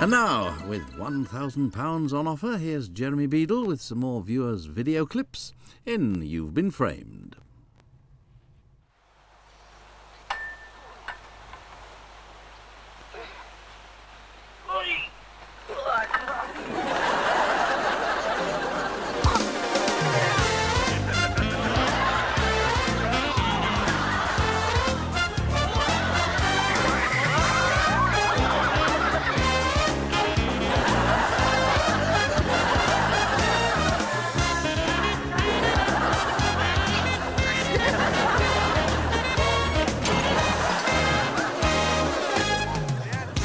And now, with £1,000 on offer, here's Jeremy Beadle with some more viewers' video clips in You've Been Framed.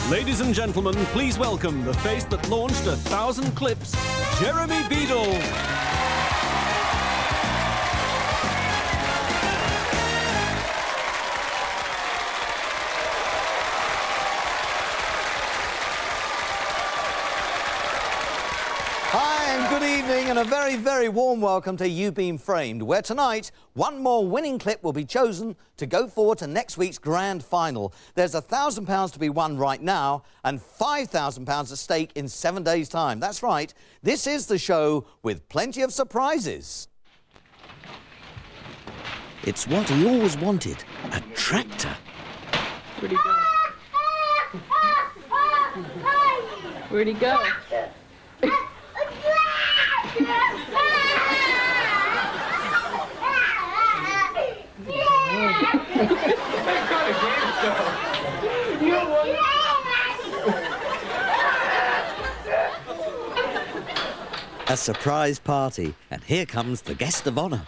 Ladies and gentlemen, please welcome the face that launched 1,000 clips, Jeremy Beadle. Hi and good evening and a very, very warm welcome to You've Been Framed, where tonight one more winning clip will be chosen to go forward to next week's grand final. There's £1,000 to be won right now and £5,000 at stake in 7 days' time. That's right, this is the show with plenty of surprises. It's what he always wanted, a tractor. Where'd he go? Where'd he go? A surprise party, and here comes the guest of honour.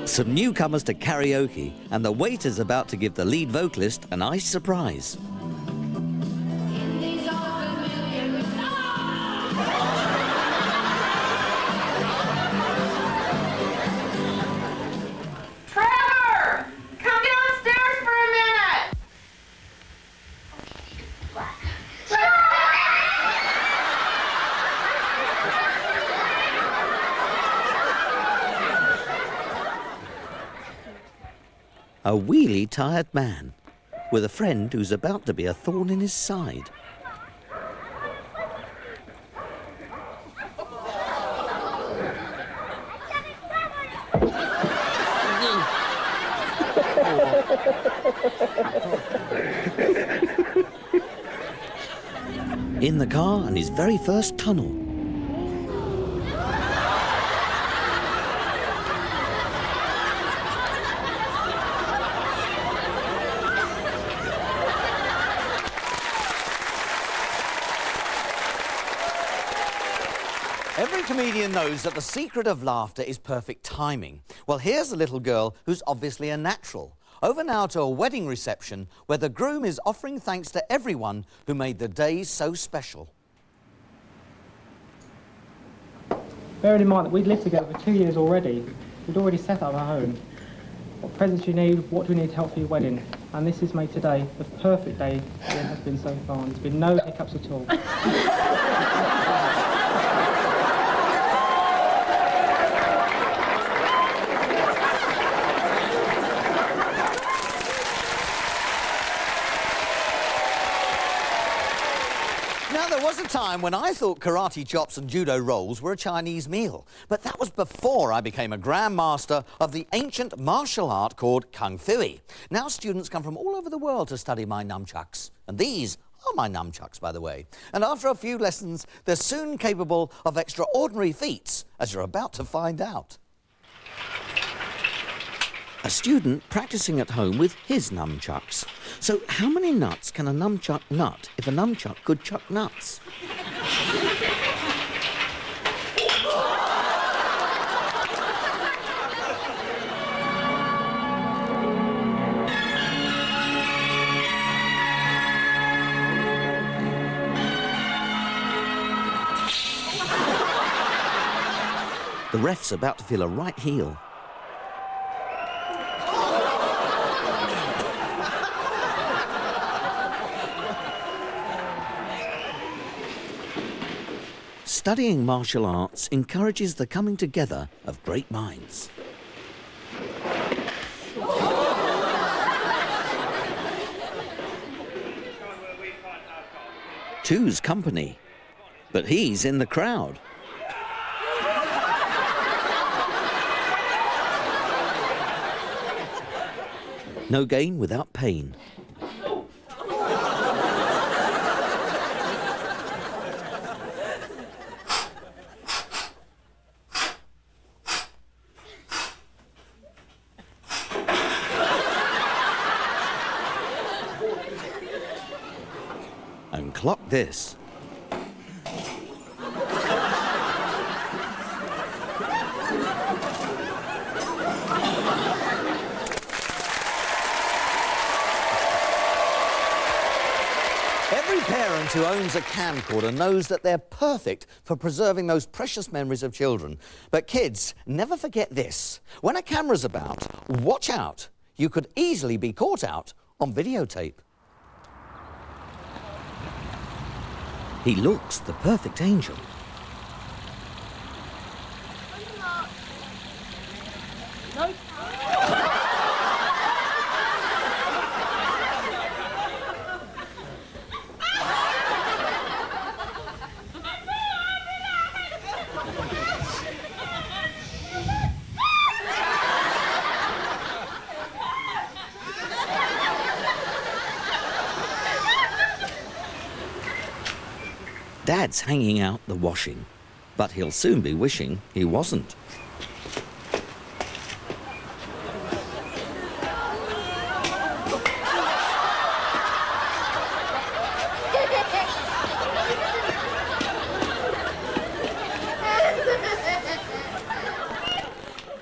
Some newcomers to karaoke, and the waiter's about to give the lead vocalist a nice surprise. Trevor! Come downstairs for a minute! A wheelie tired man with a friend who's about to be a thorn in his side. In the car and his very first tunnel. Every comedian knows that the secret of laughter is perfect timing. Well, here's a little girl who's obviously a natural. Over now to a wedding reception where the groom is offering thanks to everyone who made the day so special. Bearing in mind that we'd lived together for 2 years already, we'd already set up our home. What presents do you need? What do we need to help for your wedding? And this is made today the perfect day it has been so far. And there's been no hiccups at all. Now, there was a time when I thought karate chops and judo rolls were a Chinese meal, but that was before I became a grandmaster of the ancient martial art called Kung Fu. Now students come from all over the world to study my nunchucks, and these are my nunchucks, by the way. And after a few lessons, they're soon capable of extraordinary feats, as you're about to find out. A student practicing at home with his nunchucks. So how many nuts can a nunchuck nut if a nunchuck could chuck nuts? The ref's about to feel a right heel. Studying martial arts encourages the coming together of great minds. Two's company, but he's in the crowd. No gain without pain. And clock this. Every parent who owns a camcorder knows that they're perfect for preserving those precious memories of children. But kids, never forget this. When a camera's about, watch out. You could easily be caught out on videotape. He looks the perfect angel. No. Dad's hanging out the washing, but he'll soon be wishing he wasn't.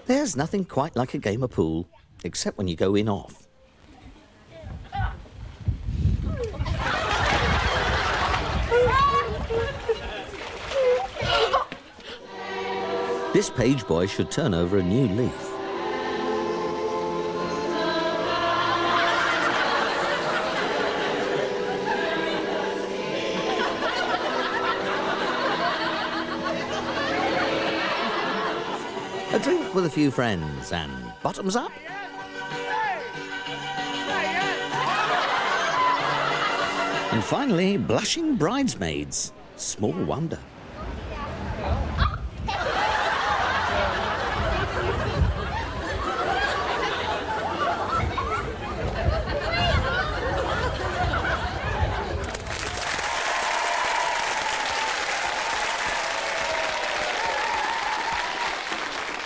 There's nothing quite like a game of pool, except when you go in off. This page boy should turn over a new leaf. A drink with a few friends and bottoms up. And finally, blushing bridesmaids. Small wonder.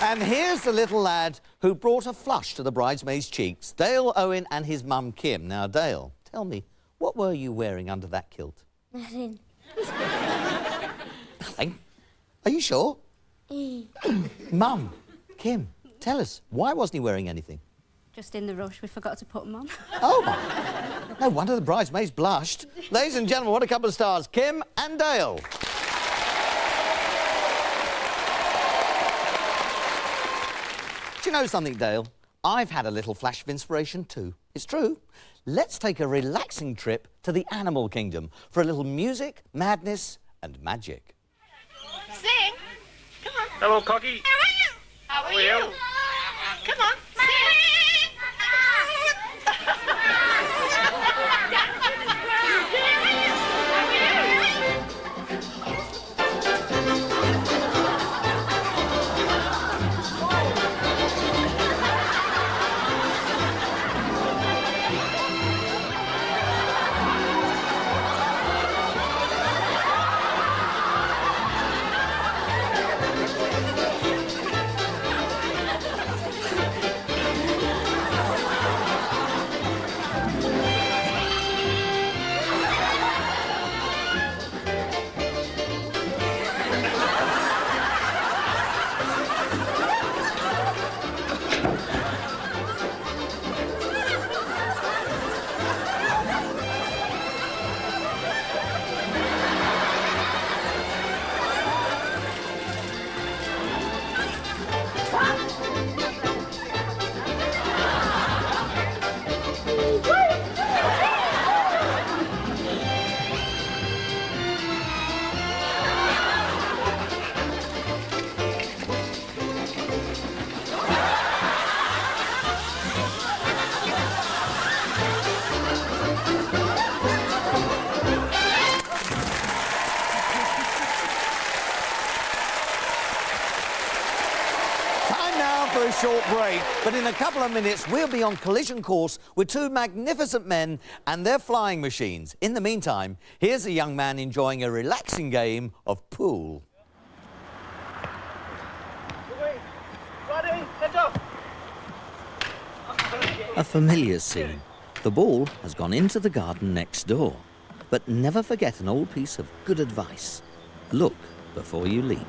And here's the little lad who brought a flush to the bridesmaids' cheeks, Dale Owen and his mum, Kim. Now, Dale, tell me, what were you wearing under that kilt? Nothing. Nothing? Are you sure? Mum, Kim, tell us, why wasn't he wearing anything? Just in the rush, we forgot to put them on. Oh, my. No wonder the bridesmaids blushed. Ladies and gentlemen, what a couple of stars, Kim and Dale. Do you know something, Dale? I've had a little flash of inspiration too. It's true. Let's take a relaxing trip to the animal kingdom for a little music, madness and magic. Sing. Come on. Hello, Coggy. How are you? Come on. short break, but in a couple of minutes we'll be on collision course with two magnificent men and their flying machines. In the meantime, here's a young man enjoying a relaxing game of pool. A familiar scene. The ball has gone into the garden next door. But never forget an old piece of good advice. Look before you leap.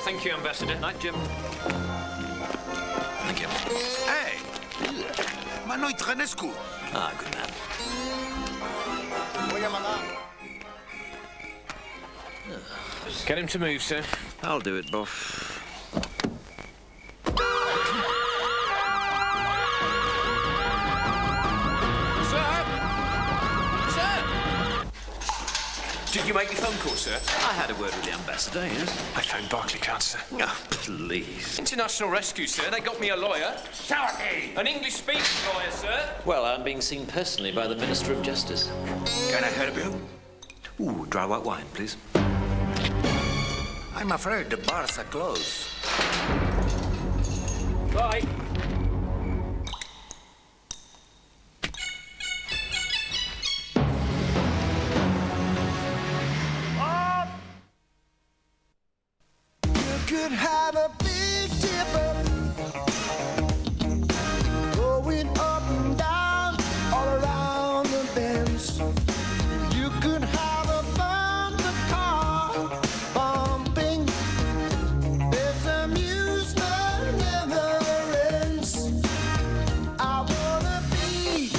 Thank you, Ambassador. Night, Jim. Thank you. Hey! Ma noi Trănescu. Ah, good man. Get him to move, sir. I'll do it, boss. Did you make your phone call, sir? I had a word with the ambassador, yes. I phoned Barclaycard, sir. Oh, please. International Rescue, sir. They got me a lawyer. An English-speaking lawyer, sir. Well, I'm being seen personally by the Minister of Justice. Can I help you? Ooh, dry white wine, please. I'm afraid the bars are closed. Bye. Could have a big dipper going up and down all around the bends. You could have a thunder car bumping. There's amusement never ends. I wanna be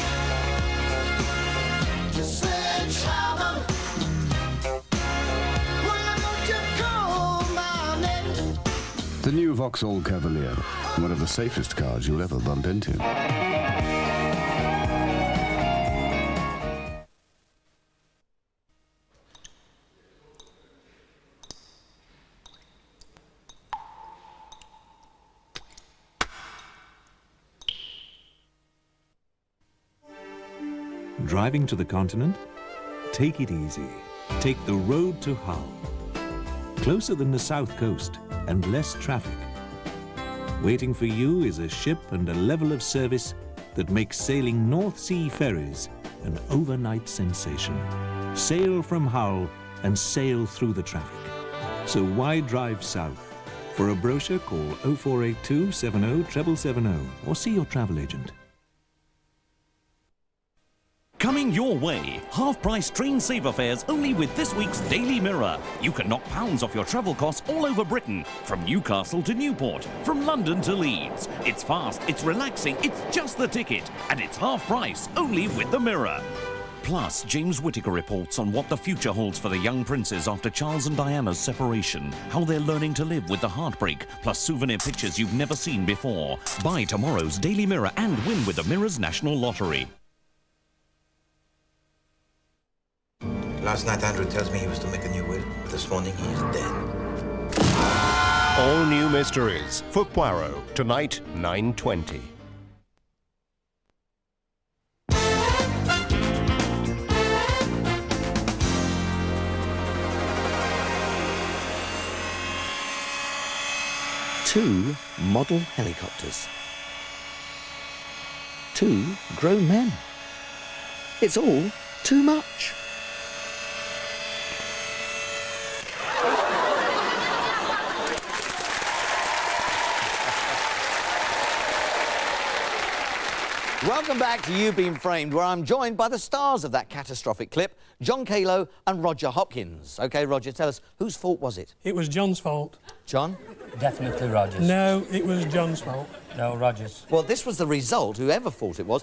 the sledgehammer. Why don't you call my name? The new Vauxhall Cavalier, one of the safest cars you'll ever bump into. Driving to the continent? Take it easy. Take the road to Hull. Closer than the south coast and less traffic. Waiting for you is a ship and a level of service that makes sailing North Sea ferries an overnight sensation. Sail from Hull and sail through the traffic. So why drive south? For a brochure, call 0482 70 770 or see your travel agent. Coming your way, half-price train saver fares only with this week's Daily Mirror. You can knock pounds off your travel costs all over Britain, from Newcastle to Newport, from London to Leeds. It's fast, it's relaxing, it's just the ticket, and it's half price only with the Mirror. Plus, James Whittaker reports on what the future holds for the young princes after Charles and Diana's separation, how they're learning to live with the heartbreak, plus souvenir pictures you've never seen before. Buy tomorrow's Daily Mirror and win with the Mirror's National Lottery. Last night, Andrew tells me he was to make a new will. This morning, he is dead. All new mysteries for Poirot, tonight, 9:20. Two model helicopters. Two grown men. It's all too much. Welcome back to You've Been Framed, where I'm joined by the stars of that catastrophic clip, John Calo and Roger Hopkins. OK, Roger, tell us, whose fault was it? It was John's fault. John? Definitely Roger's. No, it was John's fault. No, Roger's. Well, this was the result, whoever thought it was.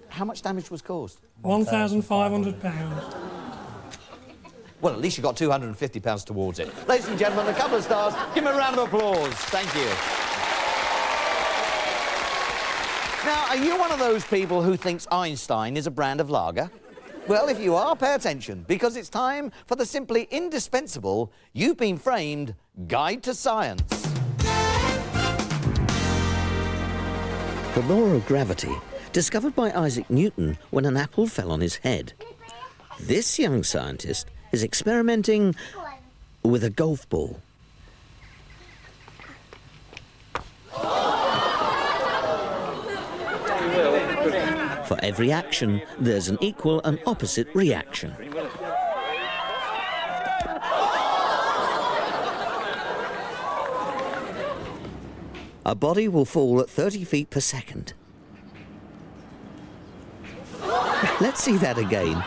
How much damage was caused? £1,500. Well, at least you got £250 towards it. Ladies and gentlemen, a couple of stars. Give them a round of applause. Thank you. Now, are you one of those people who thinks Einstein is a brand of lager? Well, if you are, pay attention, because it's time for the simply indispensable You've Been Framed Guide to Science. The law of gravity, discovered by Isaac Newton when an apple fell on his head. This young scientist is experimenting with a golf ball. For every action, there's an equal and opposite reaction. A body will fall at 30 feet per second. Let's see that again.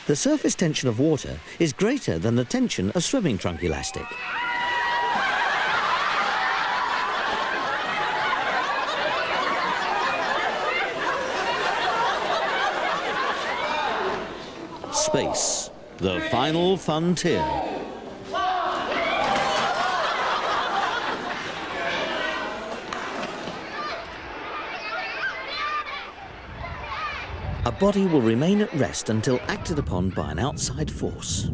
The surface tension of water is greater than the tension of swimming trunk elastic. Space, the final frontier. A body will remain at rest until acted upon by an outside force.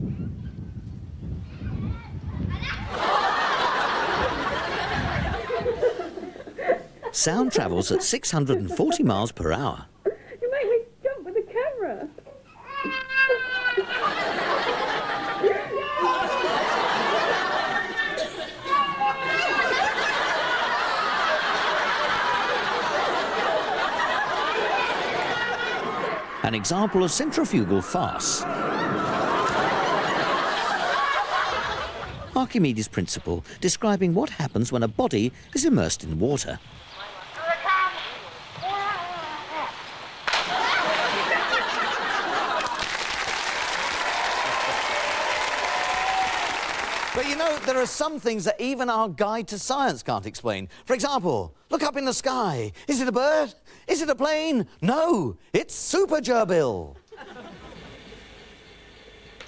Sound travels at 640 miles per hour. You make me jump with the camera. An example of centrifugal farce. Archimedes' principle, describing what happens when a body is immersed in water. But you know, there are some things that even our guide to science can't explain. For example, look up in the sky. Is it a bird? Is it a plane? No, it's Super Gerbil.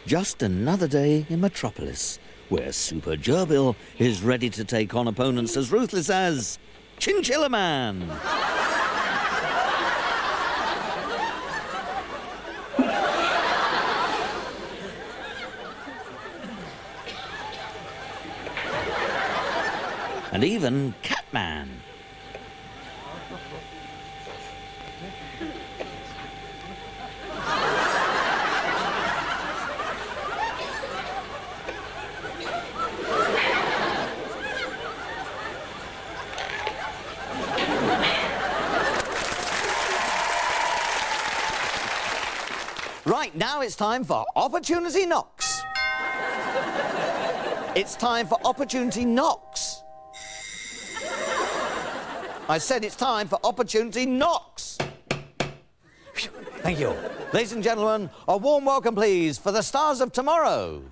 Just another day in Metropolis, where Super Gerbil is ready to take on opponents as ruthless as Chinchilla Man. And even Catman. Right, now it's time for Opportunity Knocks. It's time for Opportunity Knocks. I said it's time for Opportunity Knocks. Thank you. Ladies and gentlemen, a warm welcome, please, for the stars of tomorrow.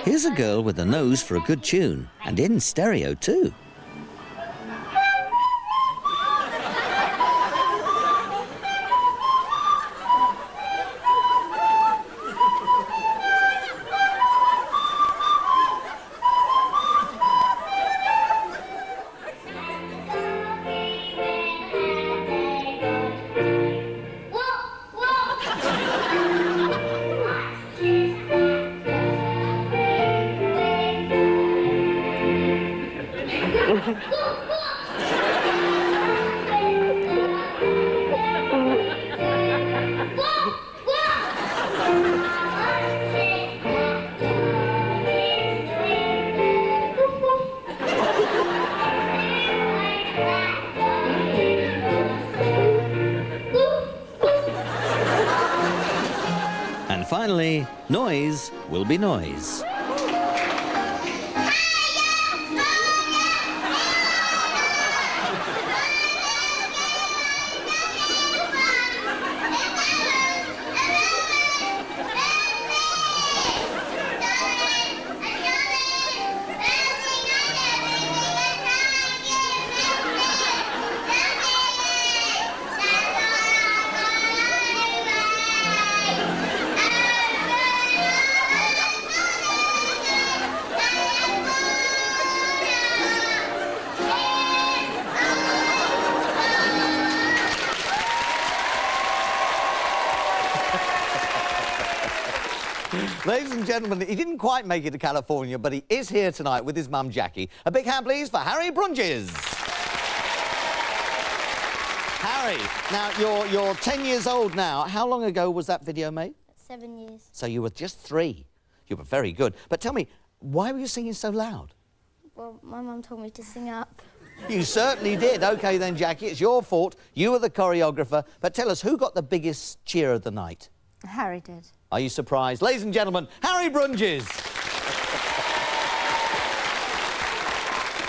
Here's a girl with a nose for a good tune, and in stereo, too. And finally, noise will be noise. Ladies and gentlemen, he didn't quite make it to California, but he is here tonight with his mum, Jackie. A big hand, please, for Harry Brunges. Harry, now, you're 10 years old now. How long ago was that video made? 7 years. So you were just 3. You were very good. But tell me, why were you singing so loud? Well, my mum told me to sing up. You certainly did. OK, then, Jackie, it's your fault. You were the choreographer. But tell us, who got the biggest cheer of the night? Harry did. Are you surprised? Ladies and gentlemen, Harry Brunges.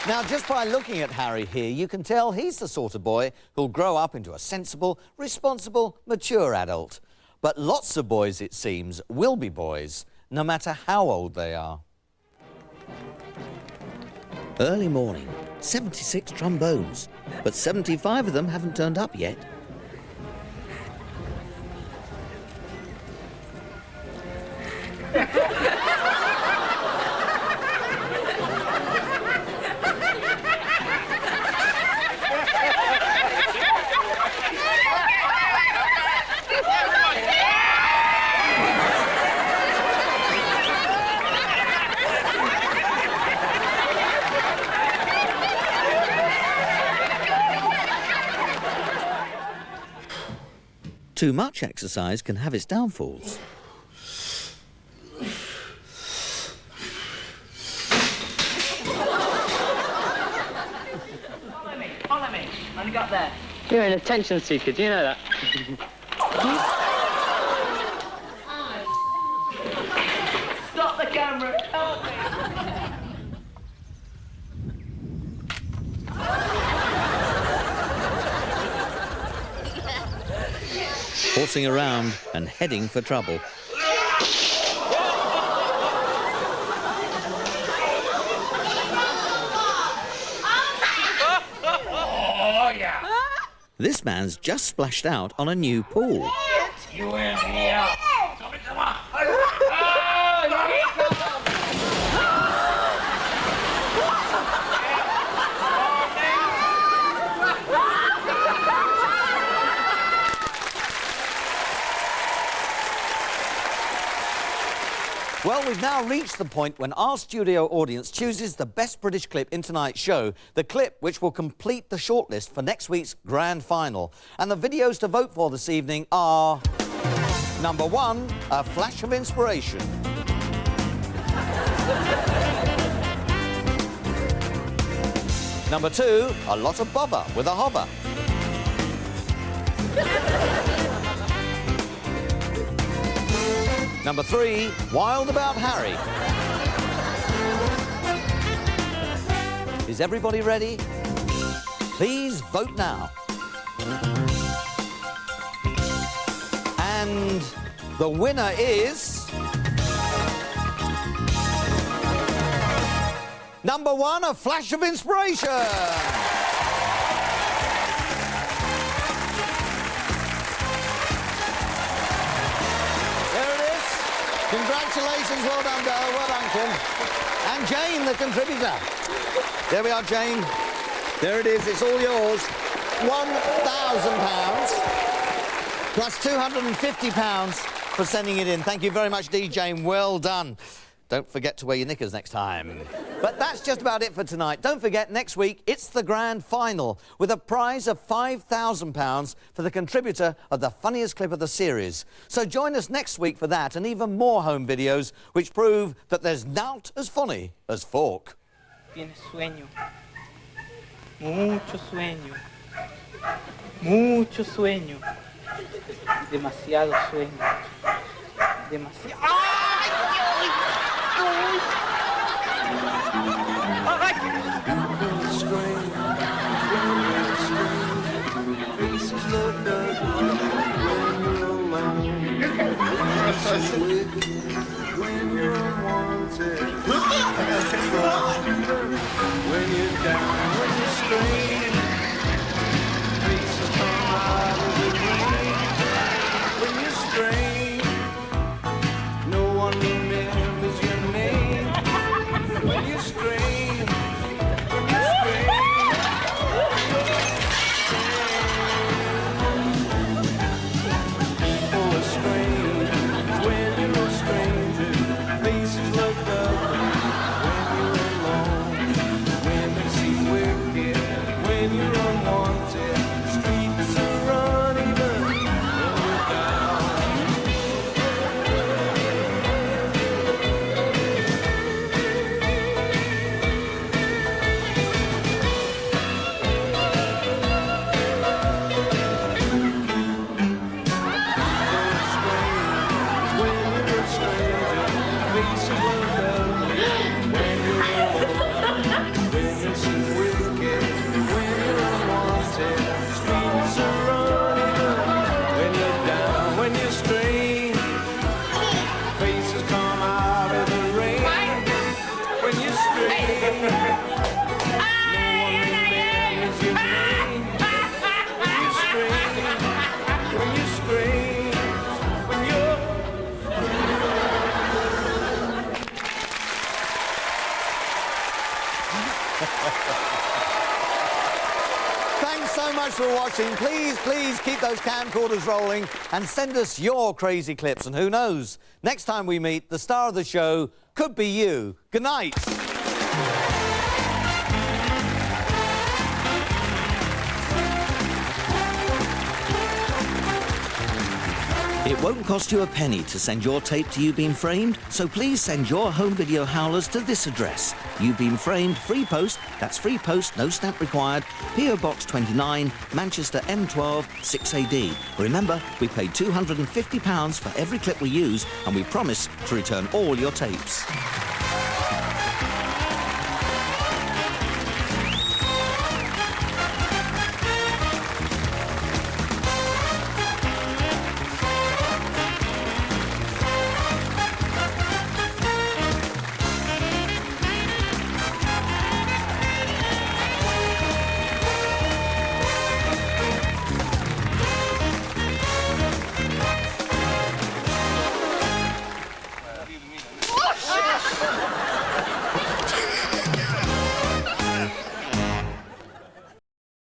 Now, just by looking at Harry here, you can tell he's the sort of boy who'll grow up into a sensible, responsible, mature adult. But lots of boys, it seems, will be boys, no matter how old they are. Early morning, 76 trombones, but 75 of them haven't turned up yet. Too much exercise can have its downfalls. Follow me. Only got there. You're an attention seeker, do you know that? Stop the camera. Help me. Horsing around and heading for trouble. Oh, yeah. This man's just splashed out on a new pool. You and me out. Come on. Well, we've now reached the point when our studio audience chooses the best British clip in tonight's show, the clip which will complete the shortlist for next week's grand final. And the videos to vote for this evening are... Number 1, a flash of inspiration. Number 2, a lot of bother with a hover. Number 3, Wild About Harry. Is everybody ready? Please vote now. And the winner is... Number 1, a flash of inspiration. Congratulations, well done, girl, well done, Kim. And Jane, the contributor. There we are, Jane. There it is, it's all yours. £1,000 plus £250 for sending it in. Thank you very much, D. Jane, well done. Don't forget to wear your knickers next time. But that's just about it for tonight. Don't forget, next week, it's the grand final with a prize of £5,000 for the contributor of the funniest clip of the series. So join us next week for that and even more home videos which prove that there's naught as funny as Fork. Tienes sueño. Mucho sueño. Mucho sueño. Demasiado sueño. Demasiado. When you're unwanted, when you're down, when you're straight, faces come out of the rain. When you're straight, no one remembers your name. When you're straight, when you're straight. Oh, strange when you're strange. Thanks so much for watching. Please, please keep those camcorders rolling and send us your crazy clips. And who knows, next time we meet, the star of the show could be you. Good night. It won't cost you a penny to send your tape to You've Been Framed, so please send your home video howlers to this address. You've Been Framed, free post, that's free post, no stamp required, P.O. Box 29, Manchester M12 6AD. Remember, we pay £250 for every clip we use, and we promise to return all your tapes.